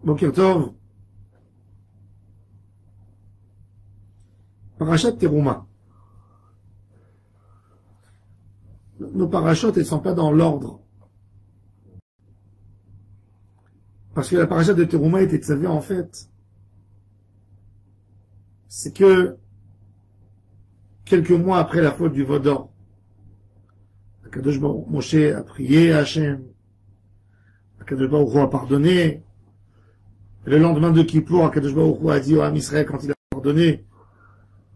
Boker Tov. Parashat Teruma. Nos parachutes, elles ne sont pas dans l'ordre. Parce que la parashat de Teruma était, vous savez, en fait, c'est que quelques mois après la faute du veau d'or, Akadosh Baruch Moshe a prié à Hachem, Akadosh Baruch Hu a pardonné. Le lendemain de Kippour, Akadosh Baruch Hu a dit au Ham Israël, quand il a pardonné,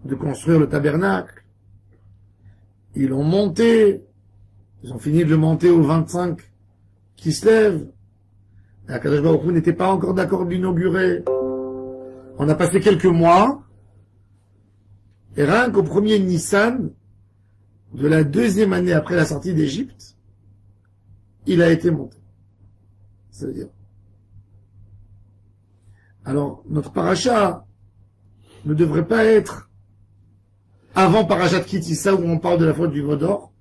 de construire le tabernacle. Ils l'ont monté. Ils ont fini de le monter au 25 qui se lève. Et Akadosh Baruch Hu n'était pas encore d'accord de l'inaugurer. On a passé quelques mois. Et rien qu'au premier Nissan, de la deuxième année après la sortie d'Égypte, il a été monté. Ça veut dire. Alors, notre paracha ne devrait pas être avant parachat Kitissa où on parle de la faute du veau d'or.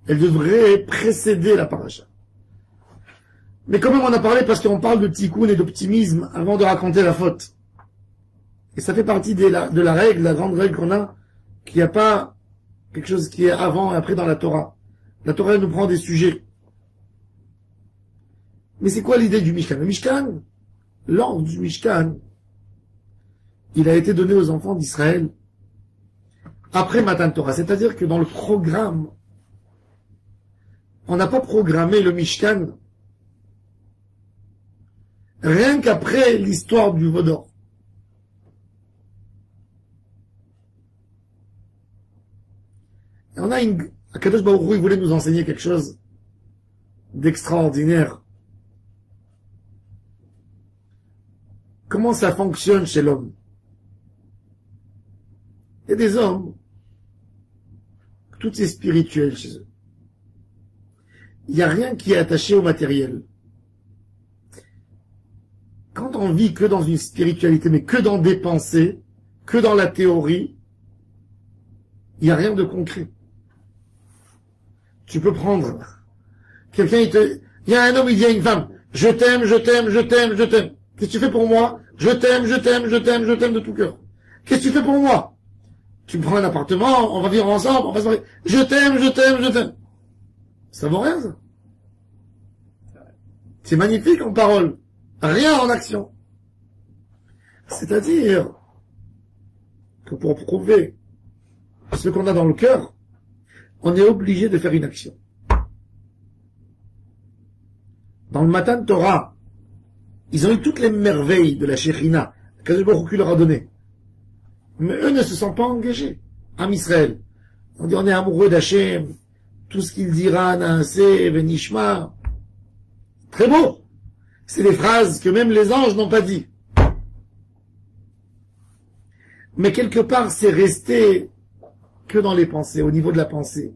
Elle devrait précéder la paracha. Mais quand même on a parlé parce qu'on parle de tikkun et d'optimisme avant de raconter la faute. Et ça fait partie de la règle, la grande règle qu'on a, qu'il n'y a pas quelque chose qui est avant et après dans la Torah. La Torah elle nous prend des sujets. Mais c'est quoi l'idée du Mishkan? Le Mishkan, l'ordre du Mishkan, il a été donné aux enfants d'Israël après Matan Torah. C'est-à-dire que dans le programme, on n'a pas programmé le Mishkan rien qu'après l'histoire du veau d'or. Et on a Akadosh Baruch Hu, il voulait nous enseigner quelque chose d'extraordinaire. Comment ça fonctionne chez l'homme? Il y a des hommes, tout est spirituel chez eux. Il n'y a rien qui est attaché au matériel. Quand on vit que dans une spiritualité, mais que dans des pensées, que dans la théorie, il n'y a rien de concret. Tu peux prendre quelqu'un, il y a un homme, il dit à une femme, je t'aime, je t'aime, je t'aime, je t'aime. Qu'est-ce que tu fais pour moi? Je t'aime, je t'aime, je t'aime, je t'aime de tout cœur. Qu'est-ce que tu fais pour moi? Tu me prends un appartement, on va vivre ensemble, on va se marier. Je t'aime, je t'aime, je t'aime. Ça vaut rien, ça. C'est magnifique en parole. Rien en action. C'est-à-dire que pour prouver ce qu'on a dans le cœur, on est obligé de faire une action. Dans le Matan Torah, ils ont eu toutes les merveilles de la Shekhinah, qu'Akadosh Baruch Hu leur a donné. Mais eux ne se sont pas engagés. Am Israël. On dit on est amoureux d'Hachem, tout ce qu'il dira, Naaseh, Venishma. Très beau. C'est des phrases que même les anges n'ont pas dit. Mais quelque part, c'est resté que dans les pensées, au niveau de la pensée,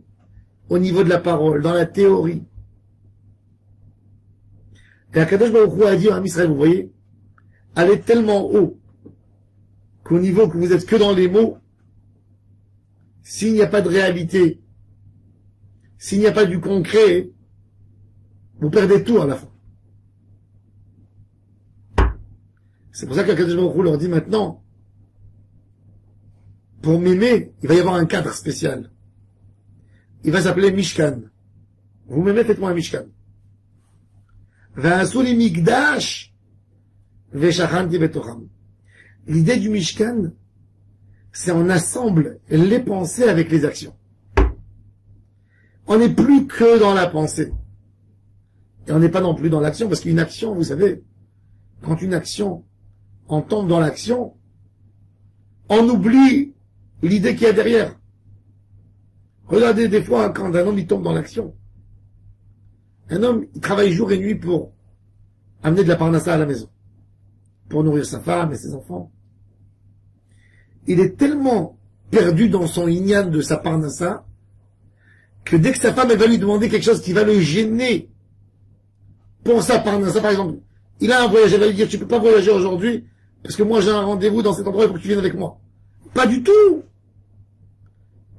au niveau de la parole, dans la théorie. Et Akadosh Baruch Hu a dit à Israël, vous voyez, allez tellement haut qu'au niveau que vous êtes que dans les mots, s'il n'y a pas de réalité, s'il n'y a pas du concret, vous perdez tout à la fin. C'est pour ça qu'Akadosh Baruch Hu leur dit maintenant, pour m'aimer, il va y avoir un cadre spécial. Il va s'appeler Mishkan. Vous m'aimez, faites-moi un Mishkan. L'idée du Mishkan, c'est on assemble les pensées avec les actions. On n'est plus que dans la pensée. Et on n'est pas non plus dans l'action, parce qu'une action, vous savez, quand une action, on tombe dans l'action, on oublie l'idée qu'il y a derrière. Regardez des fois quand un homme il tombe dans l'action. Un homme, il travaille jour et nuit pour amener de la parnassa à la maison, pour nourrir sa femme et ses enfants. Il est tellement perdu dans son ignan de sa parnassa que dès que sa femme elle va lui demander quelque chose qui va le gêner pour sa parnassa, par exemple, il a un voyage, elle va lui dire tu peux pas voyager aujourd'hui parce que moi j'ai un rendez-vous dans cet endroit, il faut que tu viennes avec moi. Pas du tout.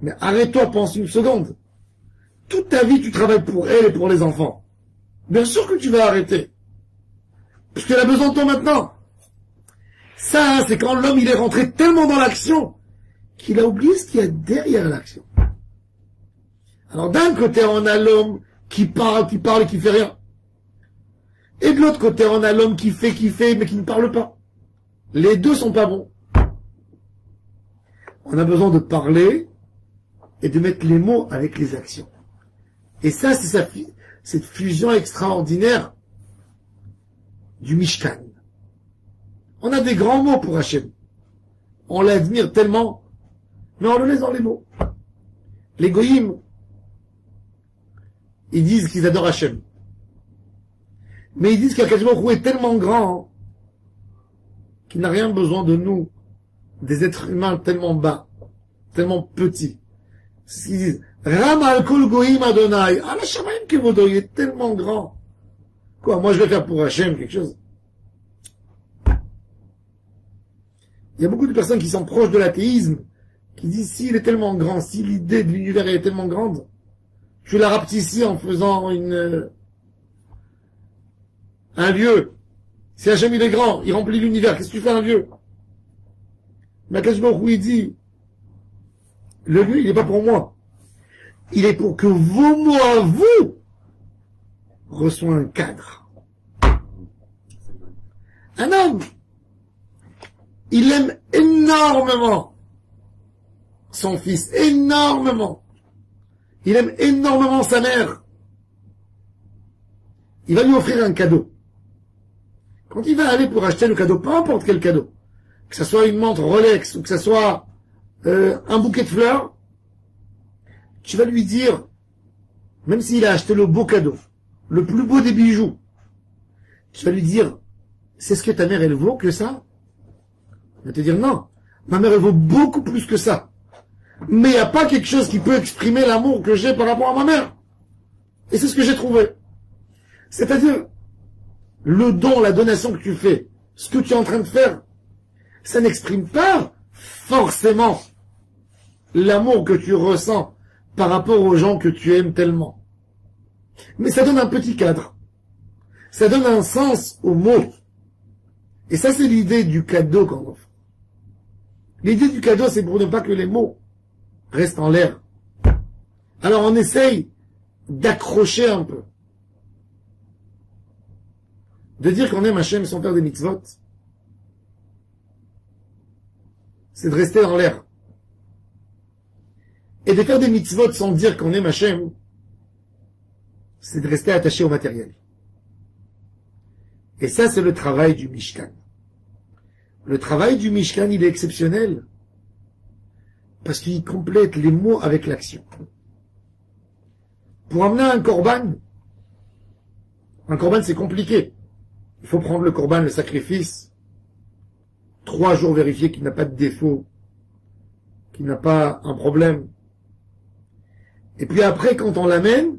Mais arrête-toi, pense une seconde. Toute ta vie, tu travailles pour elle et pour les enfants. Bien sûr que tu vas arrêter. Parce qu'il a besoin de toi maintenant. Ça, c'est quand l'homme, il est rentré tellement dans l'action qu'il a oublié ce qu'il y a derrière l'action. Alors, d'un côté, on a l'homme qui parle et qui fait rien. Et de l'autre côté, on a l'homme qui fait, mais qui ne parle pas. Les deux sont pas bons. On a besoin de parler et de mettre les mots avec les actions. Et ça, c'est cette fusion extraordinaire du Mishkan. On a des grands mots pour Hachem. On l'admire tellement, mais on le laisse dans les mots. Les goyim, ils disent qu'ils adorent Hachem. Mais ils disent qu'Akadosh Baruch Hu est tellement grand qu'il n'a rien besoin de nous, des êtres humains tellement bas, tellement petits. C'est ce qu'ils disent. Ram al kol goyim Adonai. Ah, la Shamaim Kevodo, il est tellement grand. Quoi, moi je vais faire pour Hachem quelque chose. Il y a beaucoup de personnes qui sont proches de l'athéisme, qui disent s'il est tellement grand, si l'idée de l'univers est tellement grande, je la rapetissis en faisant un lieu. Si Hachem il est grand, il remplit l'univers, qu'est-ce que tu fais un lieu? Mais Akadosh Baruch Hu il dit, le lieu il n'est pas pour moi. Il est pour que vos mots à vous reçoivent un cadre. Un homme, il aime énormément son fils, énormément. Il aime énormément sa mère. Il va lui offrir un cadeau. Quand il va aller pour acheter le cadeau, peu importe quel cadeau, que ce soit une montre Rolex ou que ce soit un bouquet de fleurs, tu vas lui dire, même s'il a acheté le beau cadeau, le plus beau des bijoux, tu vas lui dire, c'est ce que ta mère elle vaut que ça? Il va te dire non, ma mère elle vaut beaucoup plus que ça. Mais il n'y a pas quelque chose qui peut exprimer l'amour que j'ai par rapport à ma mère. Et c'est ce que j'ai trouvé. C'est-à-dire, le don, la donation que tu fais, ce que tu es en train de faire, ça n'exprime pas forcément l'amour que tu ressens par rapport aux gens que tu aimes tellement. Mais ça donne un petit cadre. Ça donne un sens aux mots. Et ça, c'est l'idée du cadeau qu'on offre. L'idée du cadeau, c'est pour ne pas que les mots restent en l'air. Alors, on essaye d'accrocher un peu. De dire qu'on aime Hachem sans faire des mitzvot, c'est de rester dans l'air. Et de faire des mitzvot sans dire qu'on aime Hachem, c'est de rester attaché au matériel. Et ça, c'est le travail du Mishkan. Le travail du Mishkan, il est exceptionnel, parce qu'il complète les mots avec l'action. Pour amener un korban c'est compliqué. Il faut prendre le korban, le sacrifice, 3 jours vérifier qu'il n'a pas de défaut, qu'il n'a pas un problème. Et puis après, quand on l'amène,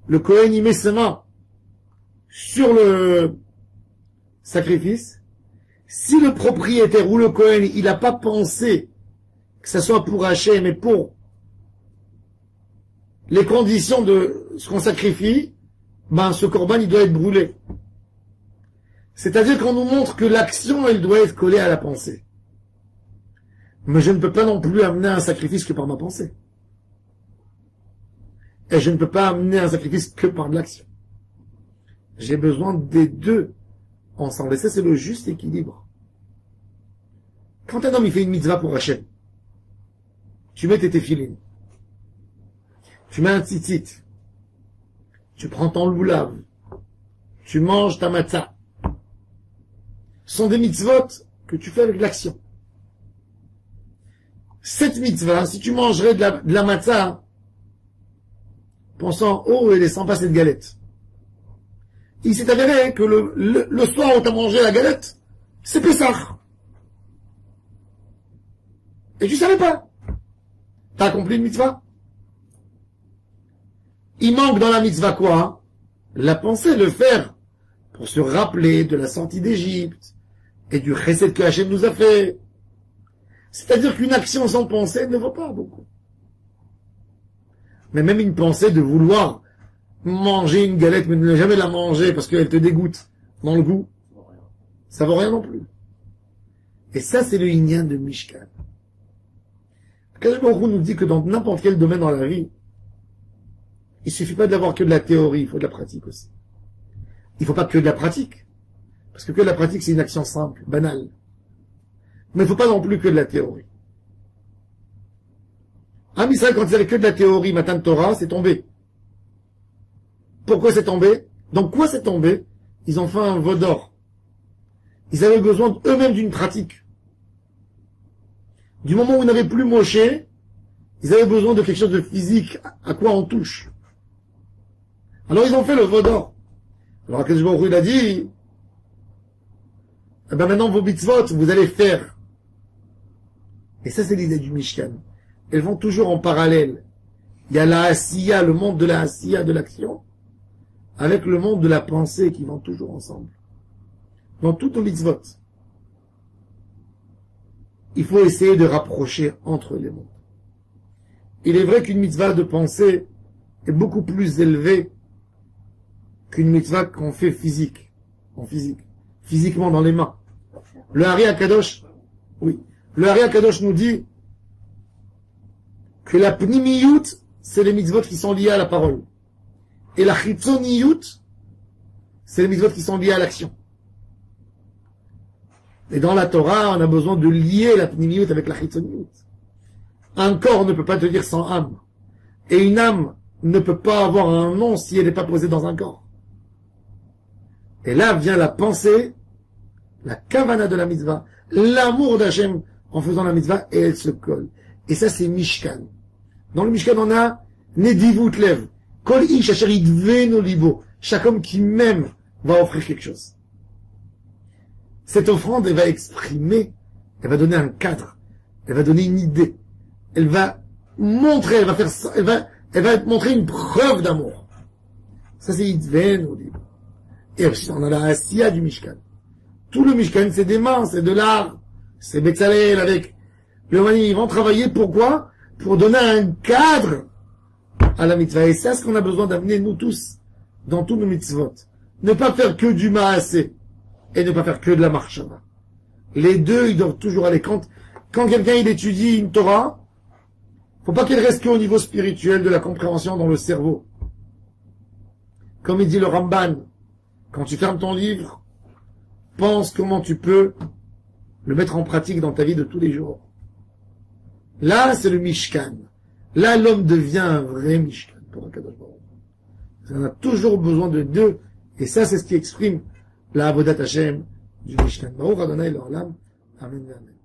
le Kohen y met ses mains sur le sacrifice. Si le propriétaire ou le Kohen, il n'a pas pensé que ça soit pour Hachem, mais pour les conditions de ce qu'on sacrifie, ben ce korban il doit être brûlé. C'est-à-dire qu'on nous montre que l'action, elle doit être collée à la pensée. Mais je ne peux pas non plus amener un sacrifice que par ma pensée. Et je ne peux pas amener un sacrifice que par de l'action. J'ai besoin des deux ensemble. Et ça, c'est le juste équilibre. Quand un homme il fait une mitzvah pour Hachem, tu mets tes téfilines, tu mets un tzitzit, tu prends ton loulav, tu manges ta matzah. Ce sont des mitzvot que tu fais avec l'action. Cette mitzvah, si tu mangerais de la matzah, pensant, oh, elle est sympa cette galette. Il s'est avéré que le soir où tu as mangé la galette, c'est Pessah. Et tu savais pas. Tu as accompli une mitzvah. Il manque dans la mitzvah quoi, hein? La pensée, le faire, pour se rappeler de la sortie d'Égypte et du chesed que Hachem nous a fait. C'est-à-dire qu'une action sans pensée ne vaut pas beaucoup. Mais même une pensée de vouloir manger une galette, mais de ne jamais la manger parce qu'elle te dégoûte, dans le goût, ça vaut rien non plus. Et ça, c'est le Inyan de Mishkan. Akadosh Baruch Hu nous dit que dans n'importe quel domaine dans la vie, il suffit pas d'avoir que de la théorie, il faut de la pratique aussi. Il faut pas que de la pratique. Parce que de la pratique, c'est une action simple, banale. Mais il faut pas non plus que de la théorie. Am Israël, quand ils avaient que de la théorie, Matan Torah, c'est tombé. Pourquoi c'est tombé? Dans quoi c'est tombé? Ils ont fait un veau d'or. Ils avaient besoin eux-mêmes d'une pratique. Du moment où ils n'avaient plus Moshe, ils avaient besoin de quelque chose de physique, à quoi on touche. Alors ils ont fait le veau d'or. Alors Akadosh Baruch Hu, il a dit, eh ben maintenant vos mitzvot, vous allez faire. Et ça c'est l'idée du Mishkan. Elles vont toujours en parallèle. Il y a la Asiya, le monde de la Asiya, de l'action, avec le monde de la pensée qui vont toujours ensemble. Dans toutes nos mitzvot. Il faut essayer de rapprocher entre les mondes. Il est vrai qu'une mitzvah de pensée est beaucoup plus élevée qu'une mitzvah qu'on fait physique. En physique. Physiquement dans les mains. Le Hari HaKadosh, oui. Le Hari HaKadosh nous dit que la pnimiyut, c'est les mitzvot qui sont liés à la parole. Et la chitzoniyut, c'est les mitzvot qui sont liés à l'action. Et dans la Torah, on a besoin de lier la pnimiyut avec la chitzoniyut. Un corps ne peut pas te dire sans âme. Et une âme ne peut pas avoir un nom si elle n'est pas posée dans un corps. Et là vient la pensée, la kavana de la mitzvah, l'amour d'Hachem en faisant la mitzvah, et elle se colle. Et ça, c'est Mishkan. Dans le Mishkan, on a Nedivut Lev. Kol ish asher yidvenu libo. Chaque homme qui m'aime va offrir quelque chose. Cette offrande, elle va exprimer, elle va donner un cadre, elle va donner une idée, elle va montrer, elle va faire ça, elle va montrer une preuve d'amour. Ça, c'est yidvenu libo. Et ensuite, on a la Asiya du Mishkan. Tout le Mishkan, c'est des mains, c'est de l'art, c'est Betzalel avec le Mani. Ils vont travailler pourquoi? Pour donner un cadre à la mitzvah. Et c'est ce qu'on a besoin d'amener, nous tous, dans tous nos mitzvot. Ne pas faire que du maasé et ne pas faire que de la marshava. Les deux, ils doivent toujours aller. Quand quelqu'un, il étudie une Torah, faut pas qu'elle reste qu'au niveau spirituel de la compréhension dans le cerveau. Comme il dit le Ramban, quand tu fermes ton livre, pense comment tu peux le mettre en pratique dans ta vie de tous les jours. Là, c'est le Mishkan. Là, l'homme devient un vrai Mishkan pour Akadosh Baruch Hu. On a toujours besoin de deux. Et ça, c'est ce qui exprime la Avodat Hashem du Mishkan. Baruch Adonai l'Olam. Amen. Amen.